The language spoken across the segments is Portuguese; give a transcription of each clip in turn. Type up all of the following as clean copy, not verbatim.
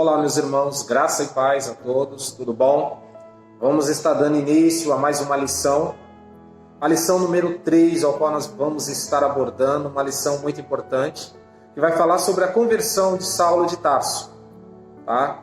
Olá, meus irmãos, graça e paz a todos, tudo bom? Vamos estar dando início a mais uma lição, a lição número 3, ao qual nós vamos estar abordando, uma lição muito importante, que vai falar sobre a conversão de Saulo de Tarso, tá?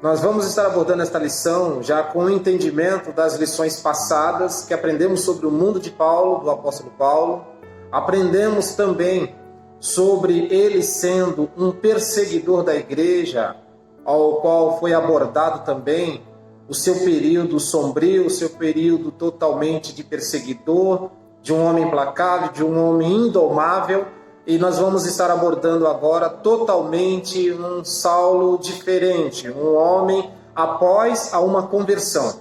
Nós vamos estar abordando esta lição já com o entendimento das lições passadas, que aprendemos sobre o mundo de Paulo, do apóstolo Paulo, aprendemos também sobre ele sendo um perseguidor da igreja, ao qual foi abordado também o seu período sombrio, o seu período totalmente de perseguidor, de um homem implacável, de um homem indomável, e nós vamos estar abordando agora totalmente um Saulo diferente, um homem após a uma conversão.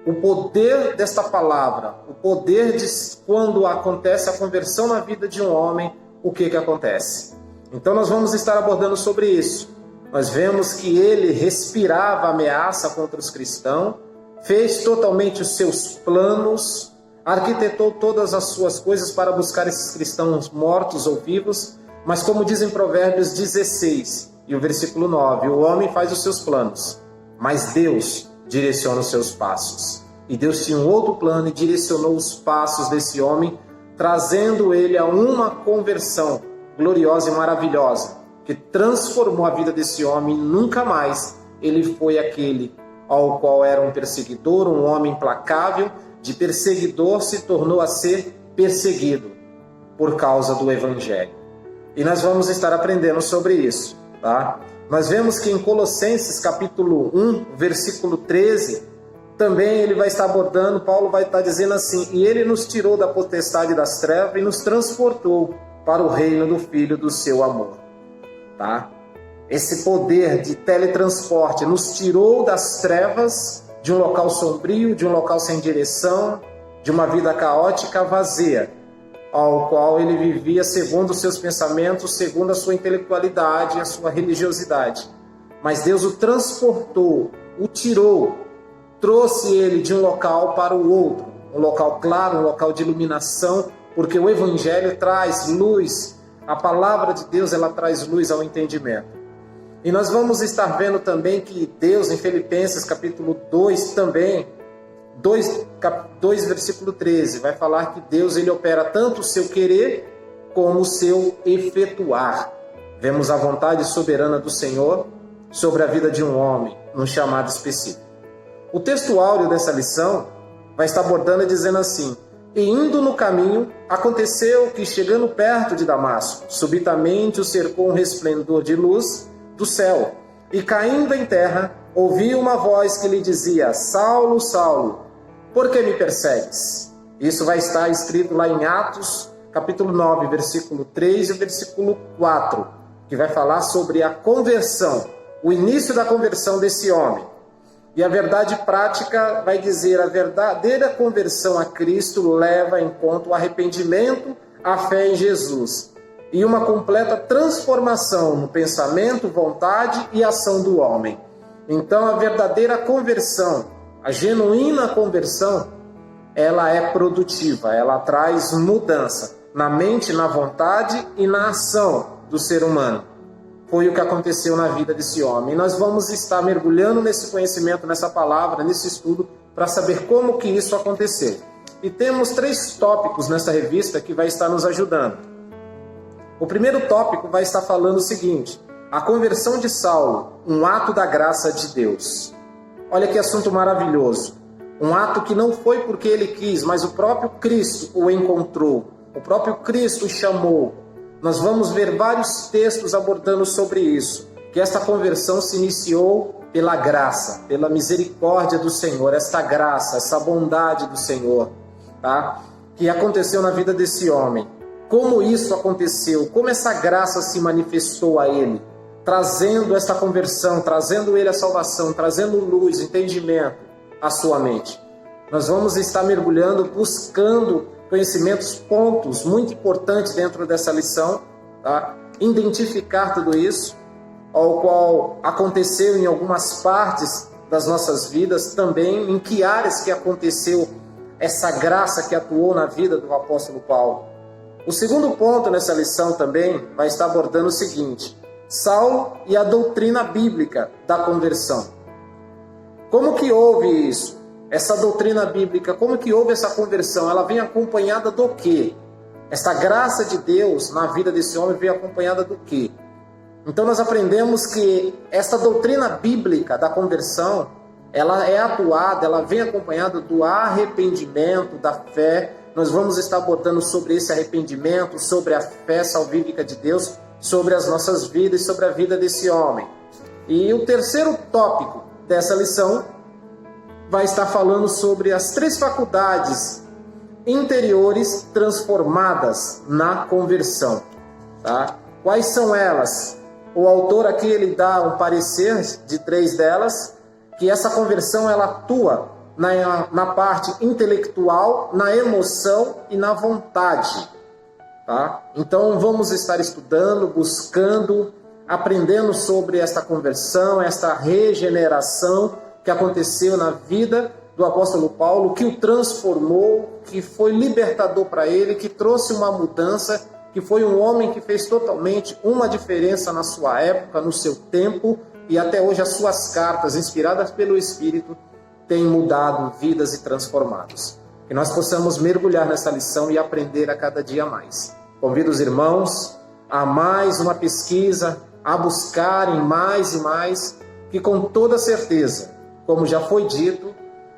O poder desta palavra, o poder de quando acontece a conversão na vida de um homem, o que acontece? Então nós vamos estar abordando sobre isso. Nós vemos que ele respirava ameaça contra os cristãos, fez totalmente os seus planos, arquitetou todas as suas coisas para buscar esses cristãos mortos ou vivos, mas como diz em Provérbios 16 e o versículo 9, o homem faz os seus planos, mas Deus direciona os seus passos. E Deus tinha um outro plano e direcionou os passos desse homem, trazendo ele a uma conversão gloriosa e maravilhosa, que transformou a vida desse homem. Nunca mais ele foi aquele ao qual era um perseguidor, um homem implacável. De perseguidor se tornou a ser perseguido por causa do Evangelho. E nós vamos estar aprendendo sobre isso, tá? Nós vemos que em Colossenses capítulo 1, versículo 13, também ele vai estar abordando, Paulo vai estar dizendo assim: e ele nos tirou da potestade das trevas e nos transportou para o reino do Filho do seu amor. Tá? Esse poder de teletransporte nos tirou das trevas, de um local sombrio, de um local sem direção, de uma vida caótica, vazia, ao qual ele vivia segundo os seus pensamentos, segundo a sua intelectualidade e a sua religiosidade. Mas Deus o transportou, o tirou, trouxe ele de um local para o outro, um local claro, um local de iluminação, porque o Evangelho traz luz, a palavra de Deus ela traz luz ao entendimento. E nós vamos estar vendo também que Deus, em Filipenses capítulo 2 também, 2 versículo 13, vai falar que Deus ele opera tanto o seu querer como o seu efetuar. Vemos a vontade soberana do Senhor sobre a vida de um homem, num chamado específico. O texto áureo dessa lição vai estar abordando e dizendo assim: e indo no caminho, aconteceu que, chegando perto de Damasco, subitamente o cercou um resplendor de luz do céu, e caindo em terra, ouviu uma voz que lhe dizia: Saulo, Saulo, por que me persegues? Isso vai estar escrito lá em Atos, capítulo 9, versículo 3 e versículo 4, que vai falar sobre a conversão, o início da conversão desse homem. E a verdade prática vai dizer: a verdadeira conversão a Cristo leva em conta o arrependimento, a fé em Jesus e uma completa transformação no pensamento, vontade e ação do homem. Então a verdadeira conversão, a genuína conversão, ela é produtiva, ela traz mudança na mente, na vontade e na ação do ser humano. Foi o que aconteceu na vida desse homem. E nós vamos estar mergulhando nesse conhecimento, nessa palavra, nesse estudo, para saber como que isso aconteceu. E temos 3 tópicos nessa revista que vai estar nos ajudando. O primeiro tópico vai estar falando o seguinte: a conversão de Saulo, um ato da graça de Deus. Olha que assunto maravilhoso. Um ato que não foi porque ele quis, mas o próprio Cristo o encontrou. O próprio Cristo o chamou. Nós vamos ver vários textos abordando sobre isso, que esta conversão se iniciou pela graça, pela misericórdia do Senhor, esta graça, essa bondade do Senhor, tá? Que aconteceu na vida desse homem. Como isso aconteceu? Como essa graça se manifestou a ele, trazendo esta conversão, trazendo ele a salvação, trazendo luz, entendimento à sua mente. Nós vamos estar mergulhando, buscando conhecimentos, pontos muito importantes dentro dessa lição, tá? Identificar tudo isso, ao qual aconteceu em algumas partes das nossas vidas também, em que áreas que aconteceu essa graça que atuou na vida do apóstolo Paulo. O segundo ponto nessa lição também vai estar abordando o seguinte: Saulo e a doutrina bíblica da conversão. Como que houve isso? Essa doutrina bíblica, como que houve essa conversão? Ela vem acompanhada do quê? Essa graça de Deus na vida desse homem veio acompanhada do quê? Então nós aprendemos que essa doutrina bíblica da conversão, ela é atuada, ela vem acompanhada do arrependimento, da fé. Nós vamos estar abordando sobre esse arrependimento, sobre a fé salvífica de Deus, sobre as nossas vidas e sobre a vida desse homem. E o terceiro tópico dessa lição vai estar falando sobre as 3 faculdades interiores transformadas na conversão. Tá? Quais são elas? O autor aqui ele dá um parecer de 3 delas, que essa conversão ela atua na parte intelectual, na emoção e na vontade. Tá? Então vamos estar estudando, buscando, aprendendo sobre esta conversão, esta regeneração que aconteceu na vida do apóstolo Paulo, que o transformou, que foi libertador para ele, que trouxe uma mudança, que foi um homem que fez totalmente uma diferença na sua época, no seu tempo, e até hoje as suas cartas, inspiradas pelo Espírito, têm mudado vidas e transformados. Que nós possamos mergulhar nessa lição e aprender a cada dia mais. Convido os irmãos a mais uma pesquisa, a buscarem mais e mais, que com toda certeza, como já foi dito,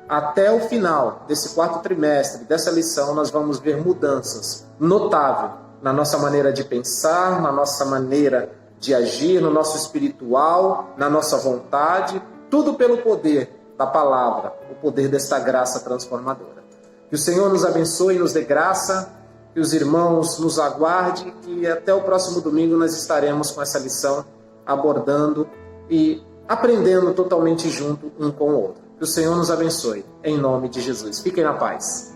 até o final desse 4º trimestre, dessa lição, nós vamos ver mudanças notáveis na nossa maneira de pensar, na nossa maneira de agir, no nosso espiritual, na nossa vontade, tudo pelo poder da palavra, o poder desta graça transformadora. Que o Senhor nos abençoe e nos dê graça, que os irmãos nos aguardem, que até o próximo domingo nós estaremos com essa lição abordando e aprendendo totalmente junto um com o outro. Que o Senhor nos abençoe, em nome de Jesus. Fiquem na paz.